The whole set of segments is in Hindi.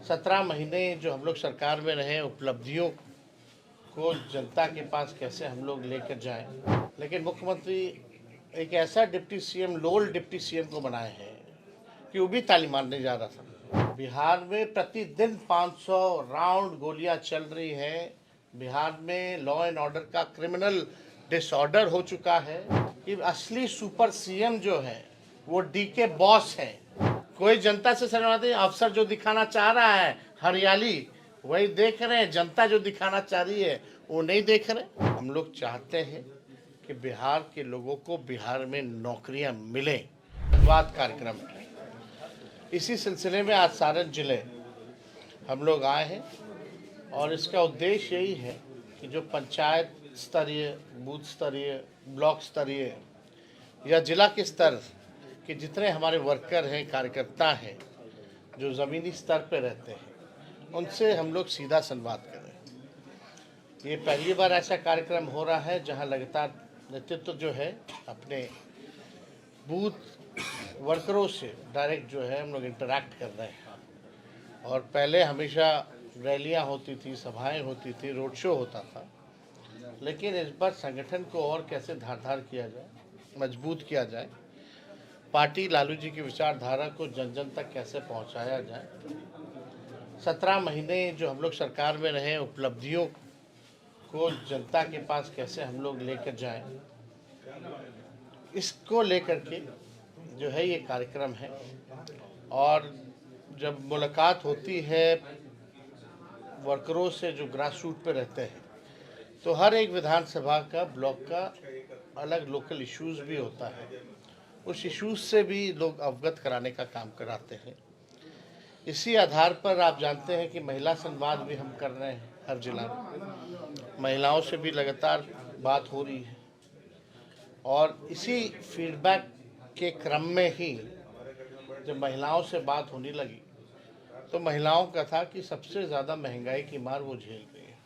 17 महीने जो हम लोग सरकार में रहे, उपलब्धियों को जनता के पास कैसे हम लोग लेकर जाएं। लेकिन मुख्यमंत्री एक ऐसा डिप्टी सीएम, लोल डिप्टी सीएम को बनाए हैं कि वो भी ताली मारने जा रहा था। बिहार में प्रतिदिन 500 राउंड गोलियां चल रही हैं। बिहार में लॉ एंड ऑर्डर का क्रिमिनल डिसऑर्डर हो चुका है कि असली सुपर सीएम जो है वो डी के बॉस है। कोई जनता से शर्माते, अफसर जो दिखाना चाह रहा है हरियाली वही देख रहे हैं, जनता जो दिखाना चाह रही है वो नहीं देख रहे। हम लोग चाहते हैं कि बिहार के लोगों को बिहार में नौकरियां मिलें। धन्यवाद कार्यक्रम है। इसी सिलसिले में आज सारण जिले हम लोग आए हैं और इसका उद्देश्य यही है कि जो पंचायत स्तरीय, बूथ स्तरीय, ब्लॉक स्तरीय या जिला के स्तर के जितने हमारे वर्कर हैं, कार्यकर्ता हैं, जो ज़मीनी स्तर पर रहते हैं, उनसे हम लोग सीधा संवाद करें। ये पहली बार ऐसा कार्यक्रम हो रहा है जहां लगातार नेतृत्व जो है अपने बूथ वर्करों से डायरेक्ट जो है हम लोग इंटरैक्ट कर रहे हैं। और पहले हमेशा रैलियां होती थी, सभाएं होती थी, रोड शो होता था, लेकिन इस बार संगठन को और कैसे धारदार किया जाए, मजबूत किया जाए, पार्टी लालू जी की विचारधारा को जन जन तक कैसे पहुंचाया जाए। 17 महीने जो हम लोग सरकार में रहे, उपलब्धियों को जनता के पास कैसे हम लोग लेकर जाएं, इसको लेकर के जो है ये कार्यक्रम है। और जब मुलाकात होती है वर्करों से जो ग्रास रूट पे रहते हैं, तो हर एक विधानसभा का, ब्लॉक का अलग लोकल इश्यूज भी होता है, उस इश्यूज से भी लोग अवगत कराने का काम कराते हैं। इसी आधार पर आप जानते हैं कि महिला संवाद भी हम कर रहे हैं। हर जिला में महिलाओं से भी लगातार बात हो रही है और इसी फीडबैक के क्रम में ही जब महिलाओं से बात होने लगी तो महिलाओं का था कि सबसे ज़्यादा महंगाई की मार वो झेल रही है।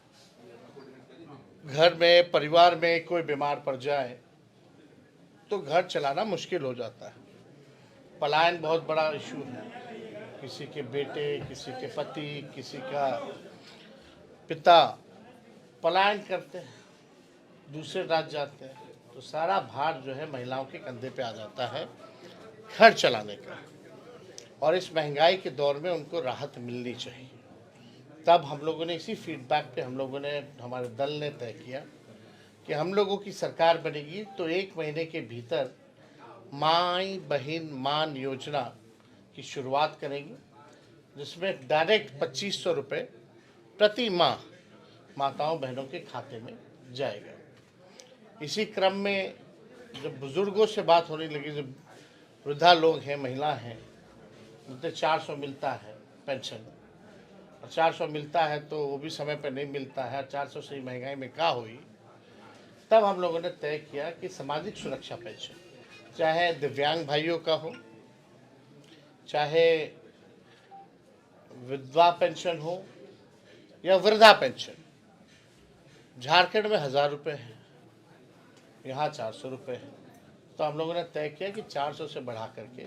घर में, परिवार में कोई बीमार पड़ जाए तो घर चलाना मुश्किल हो जाता है। पलायन बहुत बड़ा इशू है। किसी के बेटे, किसी के पति, किसी का पिता पलायन करते हैं, दूसरे राज्य जाते हैं, तो सारा भार जो है महिलाओं के कंधे पे आ जाता है घर चलाने का। और इस महंगाई के दौर में उनको राहत मिलनी चाहिए। तब हम लोगों ने इसी फीडबैक पे हमारे दल ने तय किया कि हम लोगों की सरकार बनेगी तो 1 महीने के भीतर माई बहन मान योजना की शुरुआत करेंगे, जिसमें डायरेक्ट 2500 रुपये प्रति माह माताओं बहनों के खाते में जाएगा। इसी क्रम में जब बुजुर्गों से बात होने लगी, जब वृद्धा लोग हैं, महिला हैं, उनसे 400 मिलता है पेंशन, और 400 मिलता है तो वो भी समय पर नहीं मिलता है, 400 से महंगाई में क्या हुई। तब हम लोगों ने तय किया कि सामाजिक सुरक्षा पेंशन, चाहे दिव्यांग भाइयों का हो, चाहे विधवा पेंशन हो या वृद्धा पेंशन, झारखंड में 1000 रुपये है, यहाँ 400 रुपये है। तो हम लोगों ने तय किया कि 400 से बढ़ा करके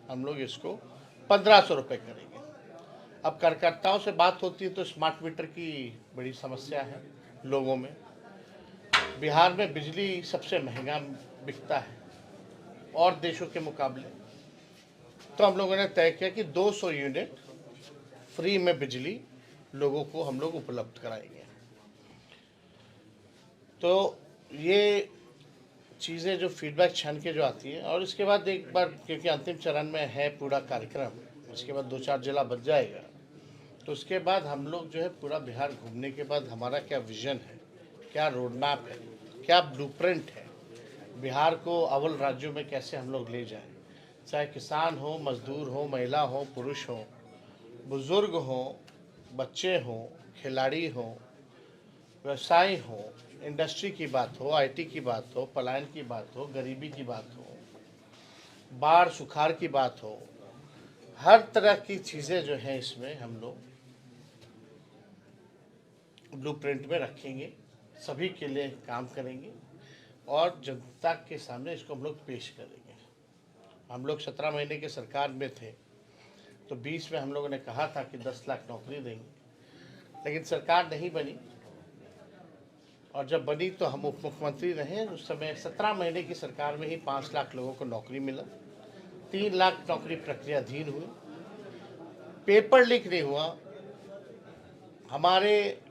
हम लोग इसको 1500 रुपये करेंगे। अब कार्यकर्ताओं से बात होती है तो स्मार्ट मीटर की बड़ी समस्या है लोगों में। बिहार में बिजली सबसे महंगा बिकता है और देशों के मुकाबले। तो हम लोगों ने तय किया कि 200 यूनिट फ्री में बिजली लोगों को हम लोग उपलब्ध कराएंगे। तो ये चीज़ें जो फीडबैक छान के जो आती है, और इसके बाद एक बार, क्योंकि अंतिम चरण में है पूरा कार्यक्रम, उसके बाद 2-4 जिला बच जाएगा, तो उसके बाद हम लोग जो है पूरा बिहार घूमने के बाद हमारा क्या विज़न है, क्या रोड मैप है, क्या ब्लूप्रिंट है, बिहार को अव्वल राज्यों में कैसे हम लोग ले जाएं। चाहे किसान हो, मजदूर हो, महिला हो, पुरुष हो, बुजुर्ग हो, बच्चे हों, खिलाड़ी हों, व्यवसाय हो, इंडस्ट्री की बात हो, आईटी की बात हो, पलायन की बात हो, गरीबी की बात हो, बाढ़ सुखाड़ की बात हो, हर तरह की चीज़ें जो हैं इसमें हम लोग ब्लूप्रिंट में रखेंगे, सभी के लिए काम करेंगे और जनता के सामने इसको हम लोग पेश करेंगे। हम लोग 17 महीने के सरकार में थे, तो 20 में हम लोगों ने कहा था कि 10 लाख नौकरी देंगे, लेकिन सरकार नहीं बनी। और जब बनी तो हम उप मुख्यमंत्री रहे, उस समय 17 महीने की सरकार में ही 5 लाख लोगों को नौकरी मिला, 3 लाख नौकरी प्रक्रियाधीन हुई, पेपर लीक नहीं हुआ। हमारे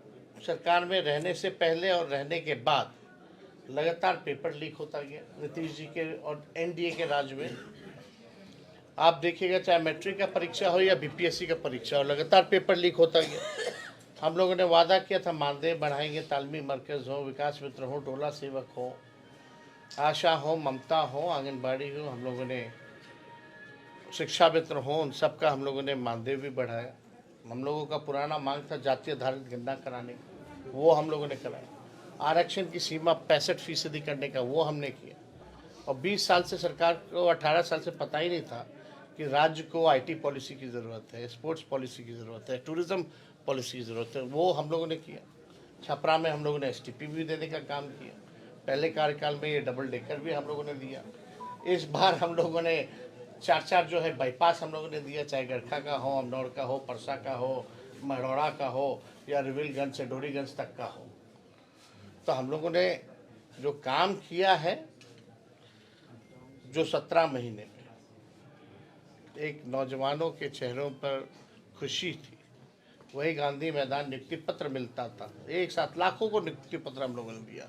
सरकार में रहने से पहले और रहने के बाद लगातार पेपर लीक होता गया। नीतीश जी के और एनडीए के राज में आप देखिएगा, चाहे मैट्रिक का परीक्षा हो या बीपीएससी का परीक्षा हो, लगातार पेपर लीक होता गया। हम लोगों ने वादा किया था मानदेय बढ़ाएंगे, तालमी मरकज़ हो, विकास मित्र हो, टोला सेवक हो, आशा हो, ममता हो, आंगनबाड़ी हो, हम लोगों ने शिक्षा मित्र हो, उन सब का हम लोगों ने मानदेय भी बढ़ाया। हम लोगों का पुराना मांग था जाति आधारित गणना कराने का, वो हम लोगों ने कराया। आरक्षण की सीमा 65% करने का, वो हमने किया। और 20 साल से सरकार को, 18 साल से पता ही नहीं था कि राज्य को आईटी पॉलिसी की ज़रूरत है, स्पोर्ट्स पॉलिसी की ज़रूरत है, टूरिज़्म पॉलिसी की ज़रूरत है, वो हम लोगों ने किया। छपरा में हम लोगों ने एसटीपी भी देने का काम किया। पहले कार्यकाल में ये डबल डेकर भी हम लोगों ने दिया। इस बार हम लोगों ने 4 जो है बाईपास हम लोगों ने दिया, चाहे गरखा का हो, अमनौर का हो, परसा का हो, मढ़ौरा का हो, या रिविलगंज से डोरीगंज तक का हो। तो हम लोगों ने जो काम किया है, जो 17 महीने में एक नौजवानों के चेहरों पर खुशी थी, वही गांधी मैदान नियुक्ति पत्र मिलता था, एक साथ लाखों को नियुक्ति पत्र हम लोगों ने दिया।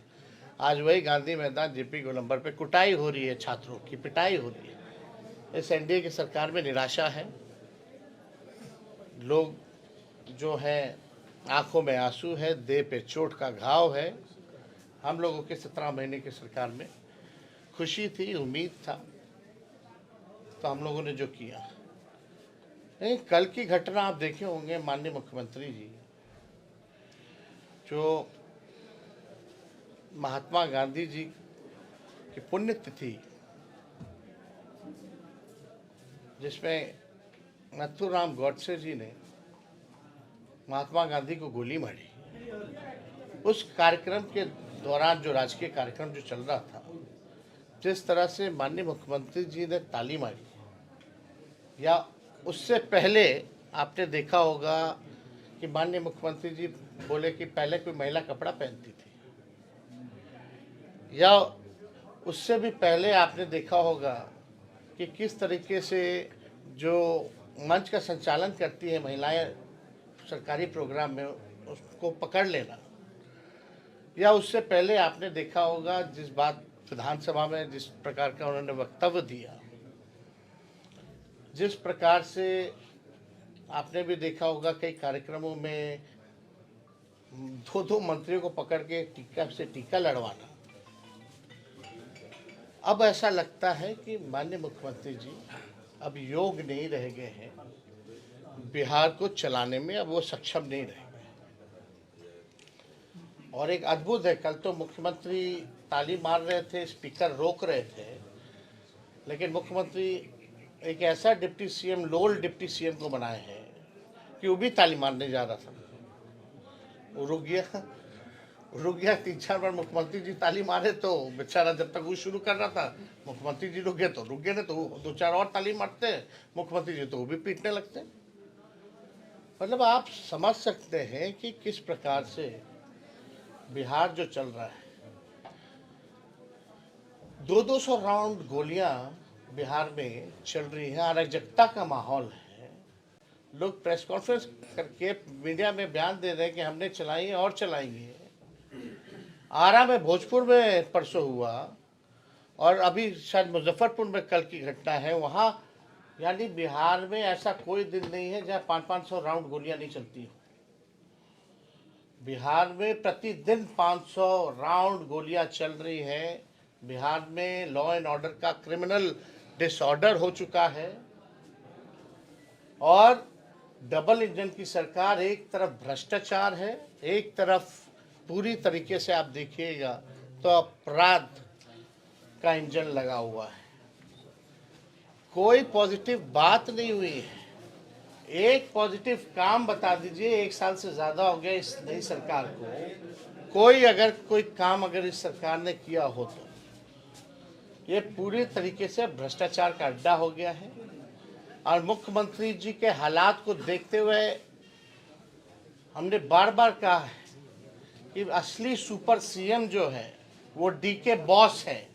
आज वही गांधी मैदान जेपी गोलंबर पे कुटाई हो रही है, छात्रों की पिटाई हो रही है। इस एनडीए की सरकार में निराशा है, लोग जो है आंखों में आंसू है, देह पे चोट का घाव है। हम लोगों के 17 महीने की सरकार में खुशी थी, उम्मीद था, तो हम लोगों ने जो किया। नहीं, कल की घटना आप देखे होंगे, माननीय मुख्यमंत्री जी जो महात्मा गांधी जी की पुण्यतिथि, जिसमें नथुराम गॉडसे जी ने महात्मा गांधी को गोली मारी, उस कार्यक्रम के दौरान जो राजकीय कार्यक्रम जो चल रहा था, जिस तरह से माननीय मुख्यमंत्री जी ने ताली मारी, या उससे पहले आपने देखा होगा कि माननीय मुख्यमंत्री जी बोले कि पहले कोई महिला कपड़ा पहनती थी, या उससे भी पहले आपने देखा होगा कि किस तरीके से जो मंच का संचालन करती है महिलाएं सरकारी प्रोग्राम में, उसको पकड़ लेना, या उससे पहले आपने देखा होगा जिस बात विधानसभा में जिस प्रकार का उन्होंने वक्तव्य दिया, जिस प्रकार से आपने भी देखा होगा कई कार्यक्रमों में 2 मंत्रियों को पकड़ के टीका से टीका लड़वाना। अब ऐसा लगता है कि माननीय मुख्यमंत्री जी अब योग्य नहीं रह गए हैं बिहार को चलाने में, अब वो सक्षम नहीं रहे। और एक अद्भुत है, कल तो मुख्यमंत्री ताली मार रहे थे, स्पीकर रोक रहे थे, लेकिन मुख्यमंत्री एक ऐसा डिप्टी सीएम, लोल डिप्टी सीएम को बनाए हैं कि वो भी ताली मारने जा रहा था, वो रुक गया 3-4 बार मुख्यमंत्री जी ताली मारे, तो बेचारा जब तक वो शुरू कर रहा था मुख्यमंत्री जी रुक गए, नहीं तो 2-4 और ताली मारते मुख्यमंत्री जी, तो वो भी पीटने लगते। मतलब आप समझ सकते हैं कि किस प्रकार से बिहार जो चल रहा है। 200 राउंड गोलियां बिहार में चल रही हैं, अराजकता का माहौल है। लोग प्रेस कॉन्फ्रेंस करके मीडिया में बयान दे रहे हैं कि हमने चलाई और चलाएंगे। आरा में, भोजपुर में परसों हुआ, और अभी शायद मुजफ्फरपुर में कल की घटना है वहाँ। यानी बिहार में ऐसा कोई दिन नहीं है जहाँ 500 राउंड गोलियां नहीं चलती हो। बिहार में प्रतिदिन 500 राउंड गोलियां चल रही है। बिहार में लॉ एंड ऑर्डर का क्रिमिनल डिसऑर्डर हो चुका है, और डबल इंजन की सरकार, एक तरफ भ्रष्टाचार है, एक तरफ पूरी तरीके से आप देखिएगा तो अपराध का इंजन लगा हुआ है। कोई पॉजिटिव बात नहीं हुई है। एक पॉजिटिव काम बता दीजिए, 1 साल से ज़्यादा हो गया इस नई सरकार को, कोई काम अगर इस सरकार ने किया हो तो ये पूरी तरीके से भ्रष्टाचार का अड्डा हो गया है। और मुख्यमंत्री जी के हालात को देखते हुए हमने बार बार कहा है कि असली सुपर सीएम जो है वो डीके बॉस है,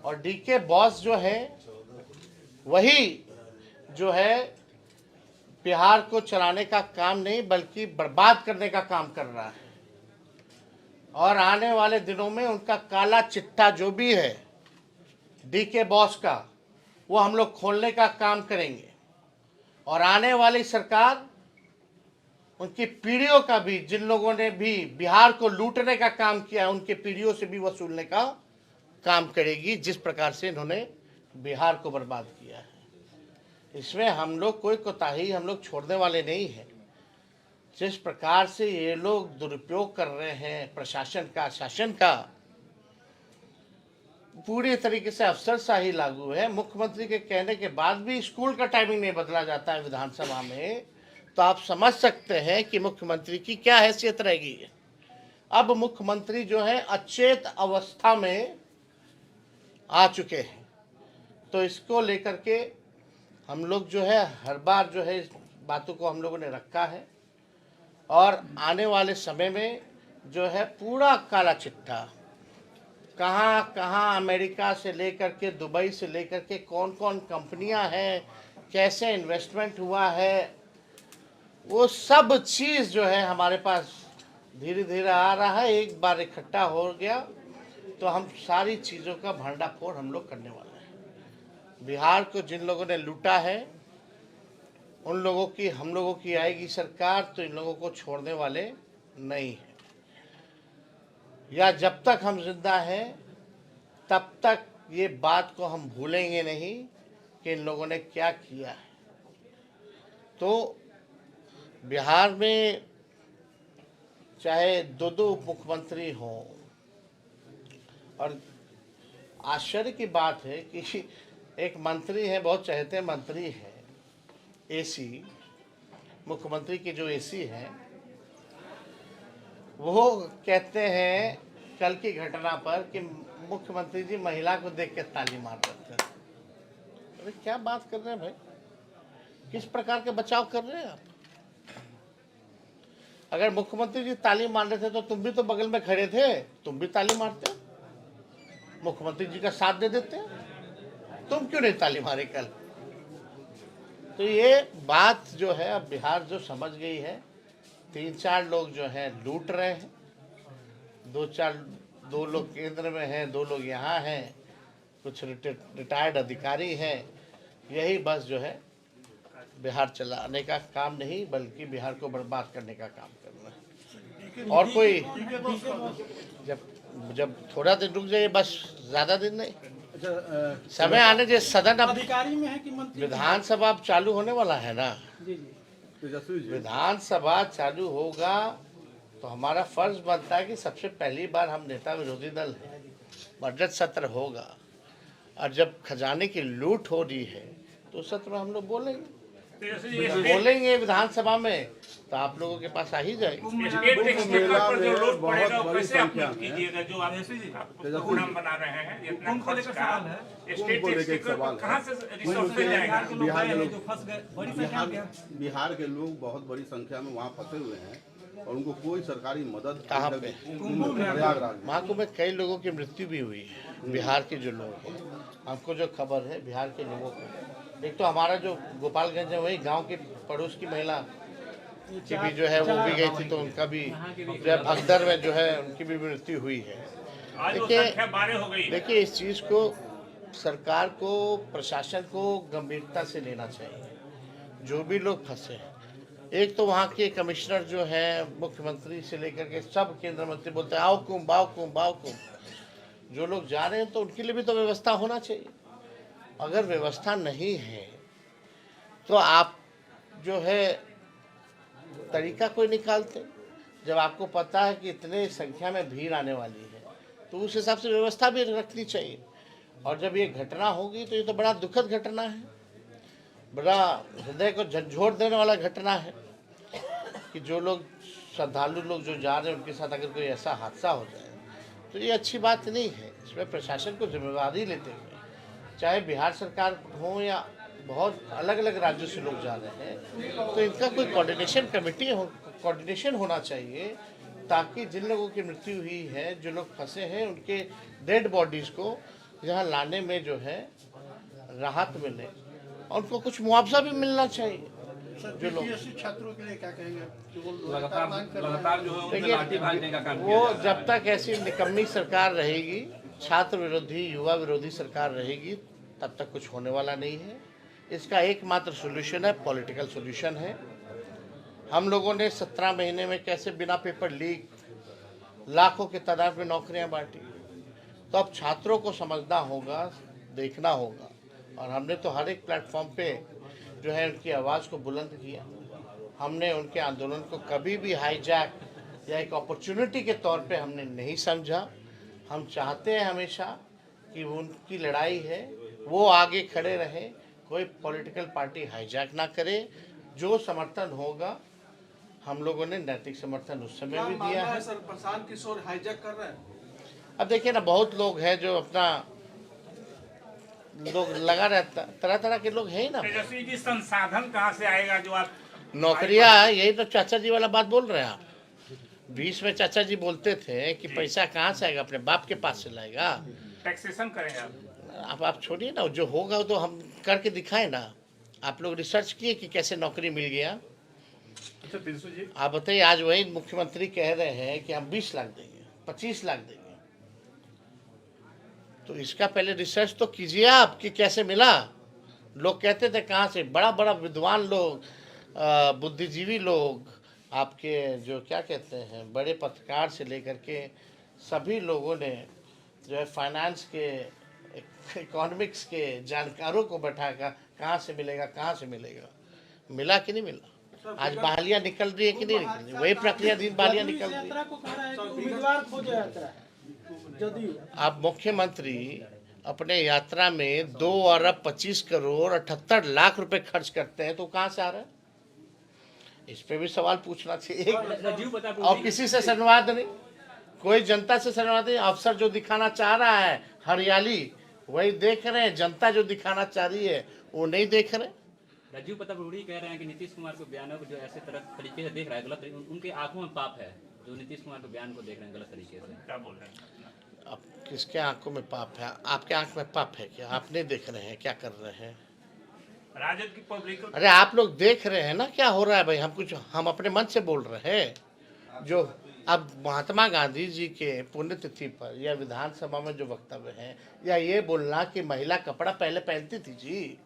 और डीके बॉस जो है वही जो है बिहार को चलाने का काम नहीं बल्कि बर्बाद करने का काम कर रहा है। और आने वाले दिनों में उनका काला चिट्ठा जो भी है डीके बॉस का, वो हम लोग खोलने का काम करेंगे। और आने वाली सरकार उनकी पीढ़ियों का भी, जिन लोगों ने भी बिहार को लूटने का काम किया, उनके पीढ़ियों से भी वसूलने का काम करेगी, जिस प्रकार से इन्होंने बिहार को बर्बाद किया है। इसमें हम लोग कोई कोताही हम लोग छोड़ने वाले नहीं हैं। जिस प्रकार से ये लोग दुरुपयोग कर रहे हैं प्रशासन का, शासन का, पूरी तरीके से अफसरशाही लागू है। मुख्यमंत्री के कहने के बाद भी स्कूल का टाइमिंग नहीं बदला जाता है विधानसभा में, तो आप समझ सकते हैं कि मुख्यमंत्री की क्या हैसियत रहेगी। अब मुख्यमंत्री जो है अचेत अवस्था में आ चुके हैं, तो इसको लेकर के हम लोग जो है हर बार जो है इस बातों को हम लोगों ने रखा है। और आने वाले समय में जो है पूरा काला चिट्ठा, कहाँ कहाँ अमेरिका से लेकर के दुबई से लेकर के कौन कौन कंपनियां हैं, कैसे इन्वेस्टमेंट हुआ है, वो सब चीज़ जो है हमारे पास धीरे धीरे आ रहा है। एक बार इकट्ठा हो गया तो हम सारी चीज़ों का भंडाफोड़ हम लोग करने वाले हैं। बिहार को जिन लोगों ने लूटा है उन लोगों की, हम लोगों की आएगी सरकार तो इन लोगों को छोड़ने वाले नहीं हैं। या जब तक हम जिंदा हैं तब तक ये बात को हम भूलेंगे नहीं कि इन लोगों ने क्या किया है। तो बिहार में चाहे दो दो उप मुख्यमंत्री हों, और आश्चर्य की बात है कि एक मंत्री है, बहुत चहेते मंत्री हैं, एसी, मुख्यमंत्री के जो एसी हैं, वो कहते हैं कल की घटना पर कि मुख्यमंत्री जी महिला को देख के ताली मार रहे थे। अरे क्या बात कर रहे हैं भाई, किस प्रकार के बचाव कर रहे हैं आप? अगर मुख्यमंत्री जी ताली मार रहे थे तो तुम भी तो बगल में खड़े थे, तुम भी ताली मारते, मुख्यमंत्री जी का साथ दे देते, तुम क्यों नहीं ताली मारे कल? तो ये बात जो है अब बिहार जो समझ गई है, 3-4 लोग जो हैं लूट रहे हैं, 2 लोग केंद्र में हैं, 2 लोग यहाँ हैं, कुछ रिटायर्ड अधिकारी हैं। यही बस जो है बिहार चलाने का काम नहीं बल्कि बिहार को बर्बाद करने का काम करना है। और कोई जब थोड़ा दिन रुक जाइए, बस ज़्यादा दिन नहीं, समय आने जो सदन अब अधिकारी में है कि मंत्री, विधानसभा अब चालू होने वाला है ना, जी जी, विधानसभा चालू होगा तो हमारा फर्ज बनता है कि सबसे पहली बार हम नेता विरोधी दल हैं, बजट सत्र होगा, और जब खजाने की लूट हो रही है तो सत्र में हम लोग बोलेंगे विधानसभा में, तो आप लोगों के पास आ ही जाएगी। बिहार के लोग बहुत बड़ी संख्या में वहाँ फंसे हुए हैं और उनको कोई सरकारी मदद कहाँ पे? महाकुंभ में कई लोगों की मृत्यु भी हुई है, बिहार के जो लोग हैं। हमको जो खबर है बिहार के लोगों को, एक तो हमारा जो गोपालगंज है वही गांव की पड़ोस की महिला की भी जो है वो भी गई थी, तो उनका भी जो है भगदड़ में जो है उनकी भी मृत्यु हुई है। देखिए इस चीज़ को सरकार को, प्रशासन को गंभीरता से लेना चाहिए। जो भी लोग फंसे हैं, एक तो वहाँ के कमिश्नर जो हैं, मुख्यमंत्री से लेकर के सब केंद्र मंत्री बोलते हैं आओ कुंभ आओ कुंभ आओ कुंभ। जो लोग जा रहे हैं तो उनके लिए भी तो व्यवस्था होना चाहिए। अगर व्यवस्था नहीं है तो आप जो है तरीका कोई निकालते। जब आपको पता है कि इतने संख्या में भीड़ आने वाली है तो उस हिसाब से व्यवस्था भी रखनी चाहिए। और जब ये घटना होगी तो ये तो बड़ा दुखद घटना है, बड़ा हृदय को झंझोड़ देने वाला घटना है कि जो लोग श्रद्धालु लोग जो जा रहे हैं उनके साथ अगर कोई ऐसा हादसा हो जाए तो ये अच्छी बात नहीं है। इसमें प्रशासन को जिम्मेदारी लेते हुए, चाहे बिहार सरकार हो या बहुत अलग अलग राज्यों से लोग जा रहे हैं, तो इनका कोई कोऑर्डिनेशन होना चाहिए, ताकि जिन लोगों की मृत्यु हुई है, जो लोग फंसे हैं, उनके डेड बॉडीज़ को यहाँ लाने में जो है राहत मिले और उनको कुछ मुआवजा भी मिलना चाहिए। जो लोग छात्रों के लिए क्या कहेंगे कि वो लगातार जो है उनपे लाठी भाजने का काम वो जब तक ऐसी निकम्मी सरकार रहेगी, छात्र विरोधी, युवा विरोधी सरकार रहेगी, तब तक कुछ होने वाला नहीं है। इसका एकमात्र सोल्यूशन है, पॉलिटिकल सोल्यूशन है। हम लोगों ने 17 महीने में कैसे बिना पेपर लीक लाखों के तादाद में नौकरियां बांटी, तो अब छात्रों को समझना होगा, देखना होगा, और हमने तो हर एक प्लेटफॉर्म पे जो है उनकी आवाज़ को बुलंद किया। हमने उनके आंदोलन को कभी भी हाईजैक या एक अपॉर्चुनिटी के तौर पे हमने नहीं समझा। हम चाहते हैं हमेशा कि उनकी लड़ाई है वो आगे खड़े रहें, कोई पॉलिटिकल पार्टी हाईजैक ना करे। जो समर्थन होगा, हम लोगों ने नैतिक समर्थन उस समय भी दिया है। सर प्रशांत किशोर हाईजैक कर रहे हैं। अब देखिए ना, बहुत लोग हैं जो अपना लोग लगा रहता, तरह तरह के लोग हैं ही ना। तेजस्वी जी, संसाधन कहाँ से आएगा जो आप नौकरियां, यही तो चाचा जी वाला बात बोल रहे हैं आप। 20 में चाचा जी बोलते थे कि पैसा कहाँ से आएगा, अपने बाप के पास से लाएगा। टैक्सेशन करेंगे आप छोड़िए ना, जो होगा वो तो हम करके दिखाएं ना। आप लोग रिसर्च किए कि कैसे नौकरी मिल गया। अच्छा तेजस्वी जी, आप बताइए, आज वही मुख्यमंत्री कह रहे हैं कि हम 20 लाख देंगे, 25 लाख देंगे। तो इसका पहले रिसर्च तो कीजिए आप कि कैसे मिला। लोग कहते थे कहाँ से, बड़ा बड़ा विद्वान लोग, बुद्धिजीवी लोग, आपके जो क्या कहते हैं बड़े पत्रकार से लेकर के सभी लोगों ने जो है फाइनेंस के, इकोनॉमिक्स के जानकारों को बैठाकर कहाँ से मिलेगा, कहाँ से मिलेगा। मिला कि नहीं मिला। आज बहालियाँ निकल रही है कि नहीं निकल रही, वही प्रक्रिया दिन बहालियाँ निकल रही है। उम्मीदवार खोजा जाता है जदयू। अब मुख्यमंत्री अपने यात्रा में 2 अरब 25 करोड़ 78 लाख रुपए खर्च करते हैं, तो कहाँ से आ रहा है, इस पे भी सवाल पूछना चाहिए। और किसी से संवाद नहीं, कोई जनता से संवाद नहीं। अफसर जो दिखाना चाह रहा है हरियाली, वही देख रहे हैं। जनता जो दिखाना चाह रही है वो नहीं देख रहे। राजीव प्रताप रूढ़ी कह रहे हैं कि नीतीश कुमार को बयानों को जो ऐसे तरह तरीके से देख रहा है, गलत उनके आंखों में पाप है, जो नीतीश कुमार के बयान को देख रहे हैं गलत तरीके से। क्या बोल रहे हैं? अब किसके आंखों में पाप है? आपके आंख में पाप है क्या? आप नहीं देख रहे हैं क्या कर रहे हैं? राजद की पब्लिक, अरे आप लोग देख रहे हैं ना क्या हो रहा है भाई। हम अपने मन से बोल रहे हैं। जो अब महात्मा गांधी जी के पुण्यतिथि पर या विधानसभा में जो वक्तव्य है, या ये बोलना कि महिला कपड़ा पहले पहनती थी जी,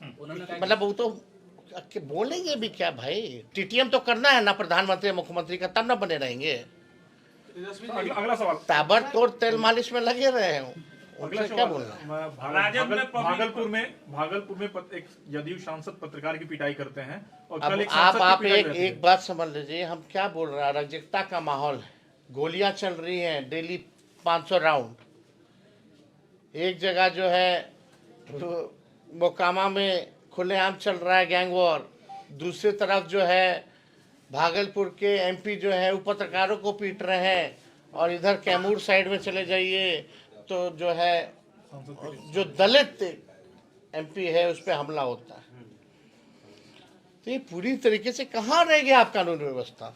मतलब वो तो बोलेंगे भी क्या भाई। टीटीएम तो करना है ना प्रधानमंत्री मुख्यमंत्री का, तब ना बने रहेंगे। अगला सवाल, ताबड़तोड़ तेल मालिश में लगे रहे हैं, उनसे क्या बोलना। भागलपुर में एक जदयू सांसद पत्रकार की पिटाई करते हैं और अब कल एक आप सांसद की पिटाई करते हैं। एक बात समझ लीजिए, हम क्या बोल रहे हैं। अराजकता का माहौल है, गोलियां चल रही हैं डेली 500 राउंड। एक जगह जो है मोकामा में खुलेआम चल रहा है गैंग वॉर, दूसरी तरफ जो है भागलपुर के एमपी जो है वो पत्रकारों को पीट रहे हैं, और इधर कैमूर साइड में चले जाइए तो जो है जो दलित एमपी है उस पर हमला होता है। तो ये पूरी तरीके से कहाँ रह गया आप कानून व्यवस्था।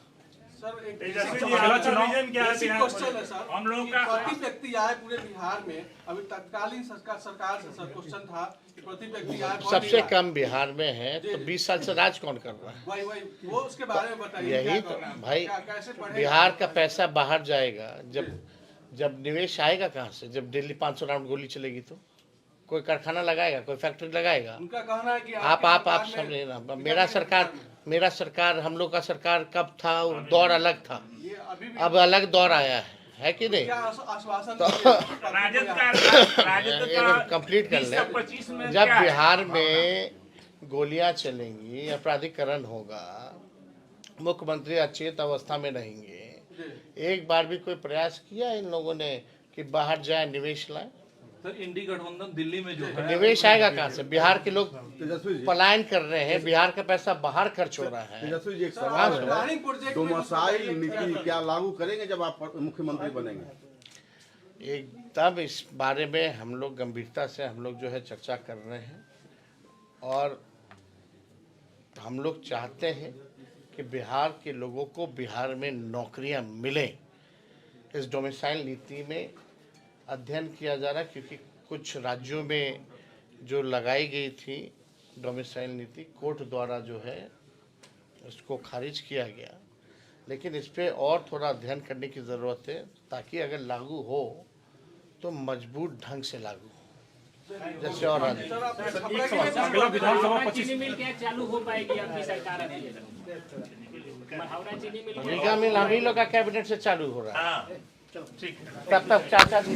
सर एक तेजस्वी जी, अगला चुनाव क्या है? क्वेश्चन है सर, हम लोगों का प्रति व्यक्ति आय पूरे बिहार में अभी तत्कालीन सरकार से सर क्वेश्चन था कि प्रति व्यक्ति आय बहुत सबसे ही है। कम बिहार में है, तो 20 साल से राज कौन कर रहा है? वही वो उसके बारे में बताइए। यही क्या तो करना है? भाई, कैसे बढ़ेगा? बिहार का पैसा बाहर जाएगा। जब निवेश आएगा कहाँ से? जब दिल्ली 500 राउंड गोली चलेगी तो कोई कारखाना लगाएगा, कोई फैक्ट्री लगाएगा? उनका कहना है कि आप समझे ना। मेरा सरकार हम लोग का सरकार कब था, वो दौर अलग था, ये अभी भी अब अलग दौर आया है कि नहीं? क्या आश्वासन कंप्लीट कर ले। 25 में जब क्या है? बिहार में गोलियां चलेंगी, अपराधीकरण होगा, मुख्यमंत्री अचेत अवस्था में रहेंगे, एक बार भी कोई प्रयास किया इन लोगों ने कि बाहर जाए निवेश लाए? सर इंडी गठबंधन दिल्ली में जो है निवेश आएगा कहाँ से? बिहार के लोग तेजस्वी जी, पलायन कर रहे हैं, बिहार का पैसा बाहर खर्च हो रहा है। तेजस्वी जी, एक सवाल है, प्रोजेक्ट डोमिसाइल नीति क्या लागू करेंगे जब आप मुख्यमंत्री बनेंगे? एकदम इस बारे में हम लोग गंभीरता से हम लोग जो है चर्चा कर रहे हैं और हम लोग चाहते हैं कि बिहार के लोगों को बिहार में नौकरियां मिलें। इस डोमिसाइल नीति में अध्ययन किया जा रहा है क्योंकि कुछ राज्यों में जो लगाई गई थी डोमिसाइल नीति कोर्ट द्वारा जो है इसको खारिज किया गया, लेकिन इस पे और थोड़ा अध्ययन करने की ज़रूरत है ताकि अगर लागू हो तो मजबूत ढंग से लागू हो जैसे और राज्य। सर, आप एक छपरा के सवाल, अगला विधानसभा हावड़ा 25 चीनी मिल क्या चालू हो पाएगी आपकी सरकार अभी? हावड़ा चीनी मिल निगम मिल हम ही लोग का कैबिनेट से चालू हो रहा है। ठीक है। तब तक चाचा जी